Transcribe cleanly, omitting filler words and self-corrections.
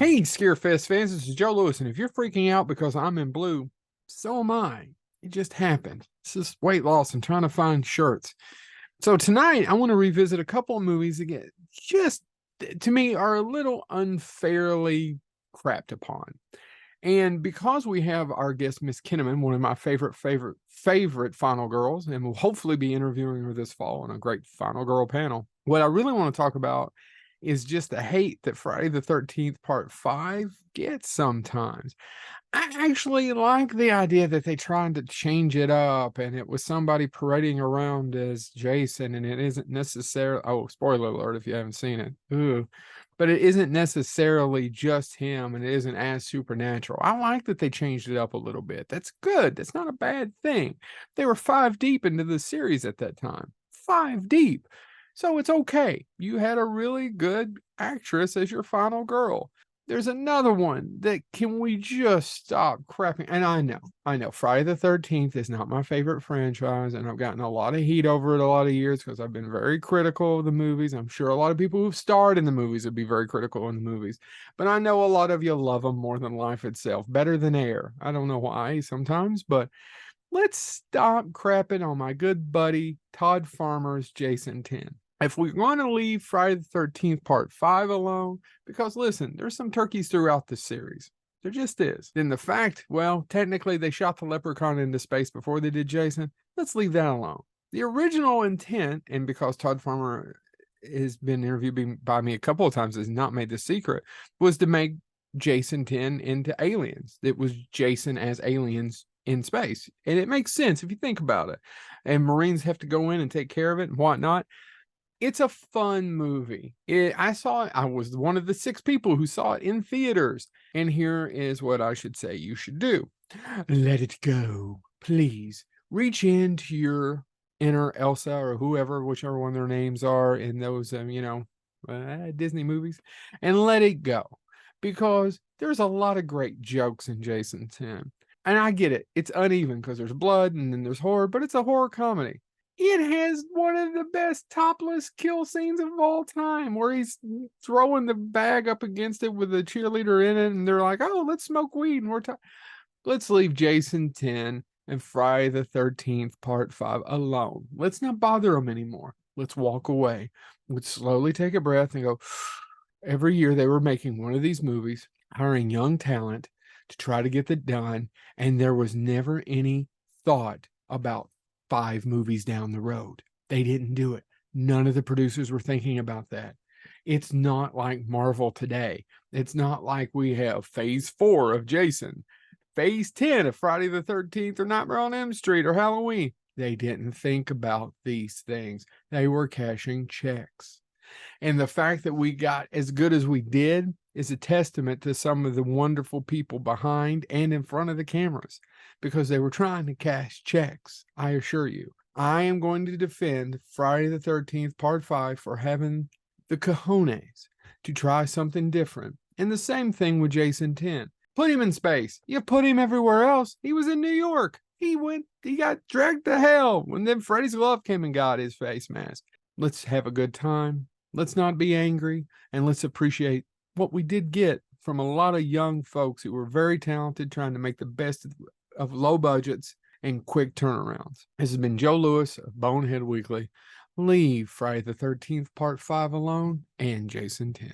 Hey, Scarefest fans, this is Joe Lewis, and if you're freaking out because I'm in blue, so am I. It just happened. It's just weight loss and trying to find shirts. So tonight, I want to revisit a couple of movies that just to me are a little unfairly crapped upon. And because we have our guest, Miss Kinnaman, one of my favorite final girls, and we'll hopefully be interviewing her this fall on a great final girl panel. What I really want to talk about is just the hate that Friday the 13th Part 5 gets sometimes. I actually like the idea that they tried to change it up and it was somebody parading around as Jason, and it isn't necessarily, oh, spoiler alert if you haven't seen it. Ooh. But it isn't necessarily just him and it isn't as supernatural. I like that they changed it up a little bit. That's good. That's not a bad thing. They were 5 deep into the series at that time. 5 deep. So it's okay. You had a really good actress as your final girl. There's another one that can we just stop crapping? And I know Friday the 13th is not my favorite franchise, and I've gotten a lot of heat over it a lot of years because I've been very critical of the movies. I'm sure a lot of people who've starred in the movies would be very critical in the movies, but I know a lot of you love them more than life itself, better than air. I don't know why sometimes, but let's stop crapping on my good buddy Todd Farmer's Jason 10. If we want to leave Friday the 13th Part 5 alone, because listen, there's some turkeys throughout the series. There just is. Then the fact, well, technically they shot the leprechaun into space before they did Jason. Let's leave that alone. The original intent, and because Todd Farmer has been interviewed by me a couple of times, has not made this secret, was to make Jason 10 into aliens. It was Jason as aliens in space. And it makes sense if you think about it. And Marines have to go in and take care of it and whatnot. It's a fun movie. I saw it. I was one of the 6 people who saw it in theaters. And here is what I should say you should do. Let it go. Please reach into your inner Elsa or whoever, whichever one their names are in those, Disney movies, and let it go. Because there's a lot of great jokes in Jason 10. And I get it. It's uneven because there's blood and then there's horror, but it's a horror comedy. It has one of the best topless kill scenes of all time where he's throwing the bag up against it with a cheerleader in it, and they're like, oh, let's smoke weed. And let's leave Jason 10 and Friday the 13th Part 5 alone. Let's not bother them anymore. Let's walk away. Let's slowly take a breath and go, every year they were making one of these movies, hiring young talent to try to get it done, and there was never any thought about 5 movies down the road. They didn't do it. None of the producers were thinking about that. It's not like Marvel today. It's not like we have phase 4 of Jason, phase 10 of Friday the 13th or Nightmare on Elm Street or Halloween. They didn't think about these things. They were cashing checks. And the fact that we got as good as we did is a testament to some of the wonderful people behind and in front of the cameras, because they were trying to cash checks. I assure you, I am going to defend Friday the 13th Part 5 for having the cojones to try something different. And the same thing with Jason 10. Put him in space. You put him everywhere else. He was in New York. He got dragged to hell when then Freddy's glove came and got his face mask. Let's have a good time. Let's not be angry, and let's appreciate what we did get from a lot of young folks who were very talented, trying to make the best of low budgets and quick turnarounds. This has been Joe Lewis of Bonehead Weekly. Leave Friday the 13th Part 5 alone and Jason 10.